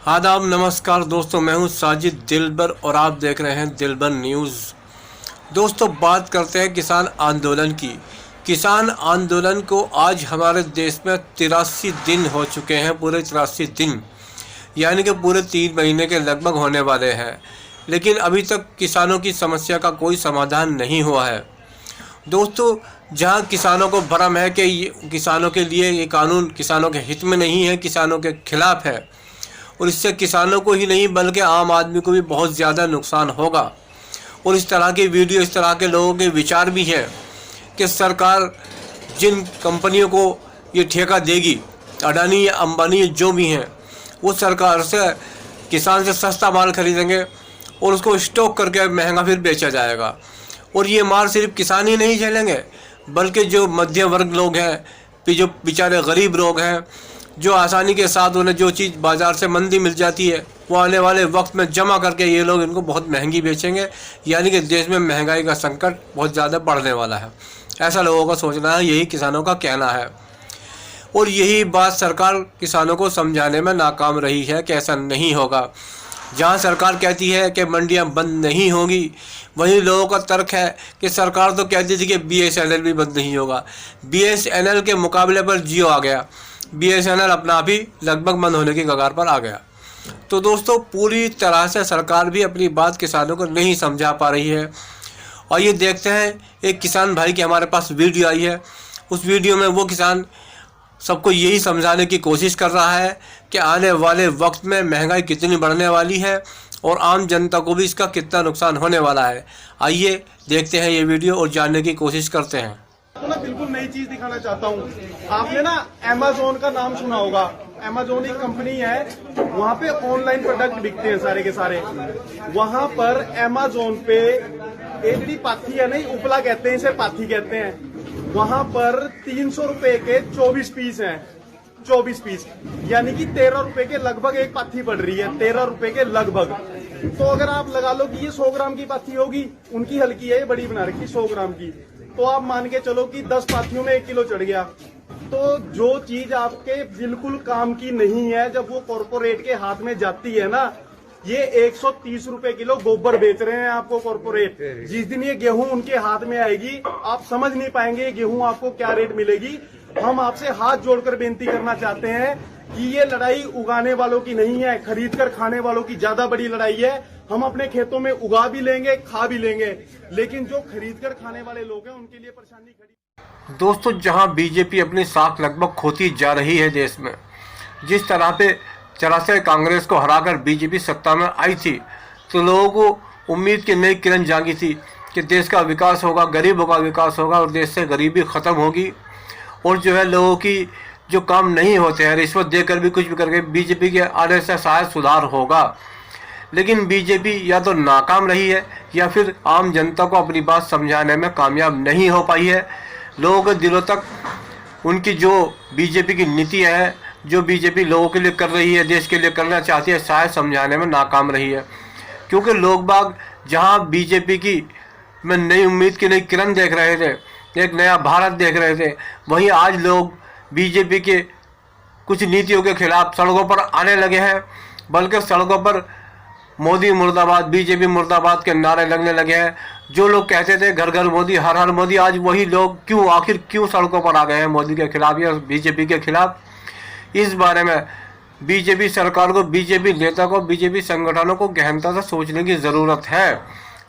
आदाब नमस्कार दोस्तों, मैं हूं साजिद दिलबर और आप देख रहे हैं दिलबर न्यूज़। दोस्तों, बात करते हैं किसान आंदोलन की। किसान आंदोलन को आज हमारे देश में 83 दिन हो चुके हैं, पूरे 83 दिन, यानी कि पूरे 3 महीने के लगभग होने वाले हैं। लेकिन अभी तक किसानों की समस्या का कोई समाधान नहीं हुआ है। दोस्तों, जहां किसानों को भ्रम है कि किसानों के लिए ये कानून किसानों के हित में नहीं है, किसानों के खिलाफ है, और इससे किसानों को ही नहीं बल्कि आम आदमी को भी बहुत ज़्यादा नुकसान होगा। और इस तरह की वीडियो, इस तरह के लोगों के विचार भी हैं कि सरकार जिन कंपनियों को ये ठेका देगी, अडानी या अंबानी जो भी हैं, वो सरकार से किसान से सस्ता माल खरीदेंगे और उसको स्टॉक करके महंगा फिर बेचा जाएगा। और ये मार सिर्फ किसान ही नहीं झेलेंगे, बल्कि जो मध्य वर्ग लोग हैं, जो बेचारे गरीब लोग हैं, जो आसानी के साथ उन्हें जो चीज़ बाज़ार से मंदी मिल जाती है वो आने वाले वक्त में जमा करके ये लोग इनको बहुत महंगी बेचेंगे। यानी कि देश में महंगाई का संकट बहुत ज़्यादा बढ़ने वाला है, ऐसा लोगों का सोचना है, यही किसानों का कहना है। और यही बात सरकार किसानों को समझाने में नाकाम रही है कि ऐसा नहीं होगा। जहां सरकार कहती है कि मंडियां बंद नहीं होगी, वहीं लोगों का तर्क है कि सरकार तो कहती थी कि BSNL भी बंद नहीं होगा। BSNL के मुकाबले पर जियो आ गया, BSNL अपना आप ही लगभग बंद होने की कगार पर आ गया। तो दोस्तों, पूरी तरह से सरकार भी अपनी बात किसानों को नहीं समझा पा रही है। और ये देखते हैं, एक किसान भाई की हमारे पास वीडियो आई है। उस वीडियो में वो किसान सबको यही समझाने की कोशिश कर रहा है कि आने वाले वक्त में महंगाई कितनी बढ़ने वाली है और आम जनता को भी इसका कितना नुकसान होने वाला है। आइए देखते हैं ये वीडियो और जानने की कोशिश करते हैं। तो ना बिल्कुल नई चीज दिखाना चाहता हूँ। आपने ना अमेज़न का नाम सुना होगा। अमेज़न एक कंपनी है, वहाँ पे ऑनलाइन प्रोडक्ट बिकते हैं सारे के सारे। वहाँ पर अमेज़न पे एक जी पाथी है, नहीं उपला कहते हैं इसे, पाथी कहते हैं। वहाँ पर 300 रुपए के 24 पीस हैं, 24 पीस, यानी कि 13 रुपए के लगभग एक पाथी पड़ रही है, 13 रुपए के लगभग। तो अगर आप लगा लो कि ये 100 ग्राम की पाथी होगी, उनकी हल्की है, ये बड़ी बना रखी 100 ग्राम की, तो आप मान के चलो कि 10 पाथियों में 1 किलो चढ़ गया। तो जो चीज आपके बिल्कुल काम की नहीं है, जब वो कॉर्पोरेट के हाथ में जाती है ना, ये 130 रुपए किलो गोबर बेच रहे हैं आपको कॉर्पोरेट। जिस दिन ये गेहूं उनके हाथ में आएगी, आप समझ नहीं पाएंगे ये गेहूं आपको क्या रेट मिलेगी। हम आपसे हाथ जोड़कर बेनती करना चाहते हैं कि ये लड़ाई उगाने वालों की नहीं है, खरीद कर खाने वालों की ज्यादा बड़ी लड़ाई है। हम अपने खेतों में उगा भी लेंगे, खा भी लेंगे, लेकिन जो खरीद कर खाने वाले लोग हैं उनके लिए परेशानी खड़ी। दोस्तों, जहां बीजेपी अपनी साख लगभग खोती जा रही है देश में, जिस तरह पे चौरासी कांग्रेस को हराकर बीजेपी सत्ता में आई थी, तो लोगों को उम्मीद की नई किरण जागी थी कि देश का विकास होगा, गरीबों का विकास होगा और देश से गरीबी ख़त्म होगी। और जो है, लोगों की जो काम नहीं होते हैं, रिश्वत देकर भी कुछ भी करके बीजेपी के आने से शायद सुधार होगा। लेकिन बीजेपी या तो नाकाम रही है या फिर आम जनता को अपनी बात समझाने में कामयाब नहीं हो पाई है। लोगों के दिलों तक उनकी जो बीजेपी की नीति है, जो बीजेपी लोगों के लिए कर रही है, देश के लिए करना चाहती है, शायद समझाने में नाकाम रही है। क्योंकि लोग बाग जहां बीजेपी की में नई उम्मीद की नई किरण देख रहे थे, एक नया भारत देख रहे थे, वहीं आज लोग बीजेपी के कुछ नीतियों के खिलाफ सड़कों पर आने लगे हैं। बल्कि सड़कों पर मोदी मुर्दाबाद, बीजेपी मुर्दाबाद के नारे लगने लगे हैं। जो लोग कहते थे घर घर मोदी, हर हर मोदी, आज वही लोग आखिर क्यों सड़कों पर आ गए हैं मोदी के खिलाफ या बीजेपी के खिलाफ। इस बारे में बीजेपी सरकार को, बीजेपी नेता को, बीजेपी संगठनों को गहनता से सोचने की ज़रूरत है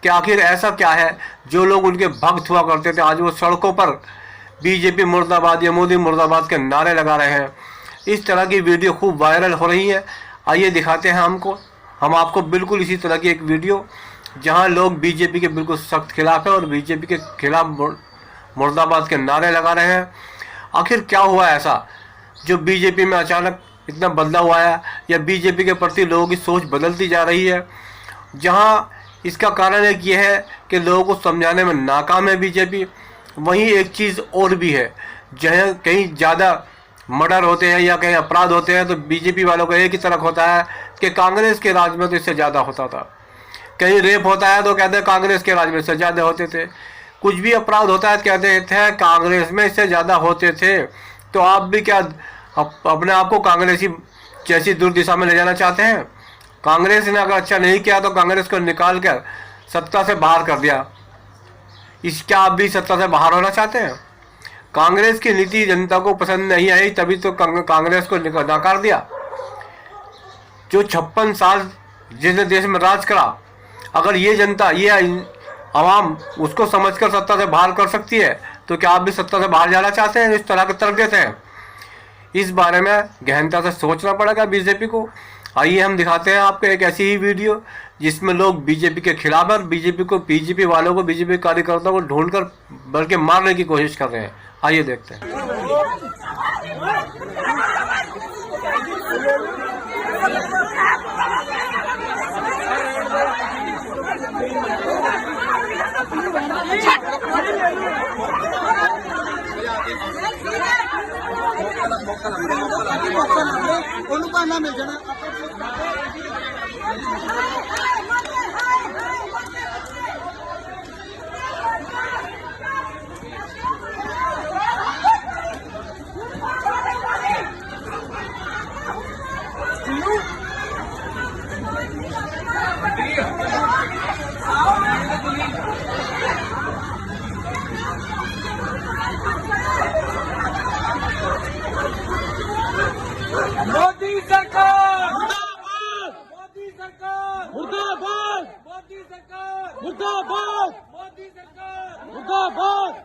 कि आखिर ऐसा क्या है जो लोग उनके भक्त हुआ करते थे, आज वो सड़कों पर बीजेपी मुर्दाबाद या मोदी मुर्दाबाद के नारे लगा रहे हैं। इस तरह की वीडियो खूब वायरल हो रही है। आइए दिखाते हैं हम आपको बिल्कुल इसी तरह की एक वीडियो, जहां लोग बीजेपी के बिल्कुल सख्त खिलाफ है और बीजेपी के खिलाफ मुर्दाबाद के नारे लगा रहे हैं। आखिर क्या हुआ ऐसा जो बीजेपी में अचानक इतना बदलाव हुआ है, या बीजेपी के प्रति लोगों की सोच बदलती जा रही है। जहां इसका कारण एक ये है कि लोगों को समझाने में नाकाम है बीजेपी। वहीं एक चीज़ और भी है, जहाँ कहीं ज़्यादा मर्डर होते हैं या कहीं अपराध होते हैं तो बीजेपी वालों का एक ही तरफ होता है कि कांग्रेस के राज में तो इससे ज़्यादा होता था। कहीं रेप होता है तो कहते हैं कांग्रेस के राज में इससे ज़्यादा होते थे। कुछ भी अपराध होता है तो कहते थे कांग्रेस में इससे ज़्यादा होते थे। तो आप भी क्या अपने आप को कांग्रेसी जैसी दुर्दिशा में ले जाना चाहते हैं। कांग्रेस ने अगर अच्छा नहीं किया तो कांग्रेस को निकाल कर सत्ता से बाहर कर दिया। क्या आप भी सत्ता से बाहर होना चाहते हैं? कांग्रेस की नीति जनता को पसंद नहीं आई, तभी तो कांग्रेस को नकार दिया। जो 56 साल जिसने देश में राज करा, अगर ये जनता, ये आवाम उसको समझकर सत्ता से बाहर कर सकती है, तो क्या आप भी सत्ता से बाहर जाना चाहते हैं? इस तरह के तर्क देते हैं। इस बारे में गहनता से सोचना पड़ेगा बीजेपी को। आइए हम दिखाते हैं आपको एक ऐसी ही वीडियो जिसमें लोग बीजेपी के खिलाफ और बीजेपी वालों को, बीजेपी कार्यकर्ताओं को ढूंढकर बल्कि मारने की कोशिश कर रहे हैं। आइए देखते हैं। मिल जाना मोदी सरकार मोदी सरकार मुर्दाबाद मोदी सरकार मुर्दाबाद मोदी सरकार मुर्दाबाद।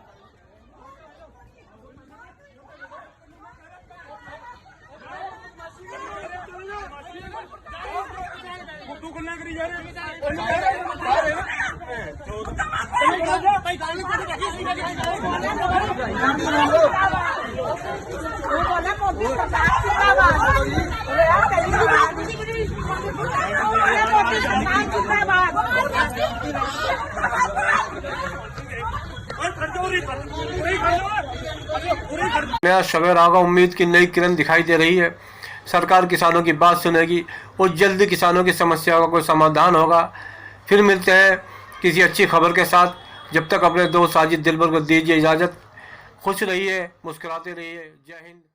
नया सवेरा होगा, उम्मीद की नई किरण दिखाई दे रही है। सरकार किसानों की बात सुनेगी और जल्दी किसानों की समस्या का कोई समाधान होगा। फिर मिलते हैं किसी अच्छी खबर के साथ। जब तक अपने दोस्त साजिद दिलबर को दीजिए इजाज़त। खुश रहिए, मुस्कुराते रहिए। जय हिंद।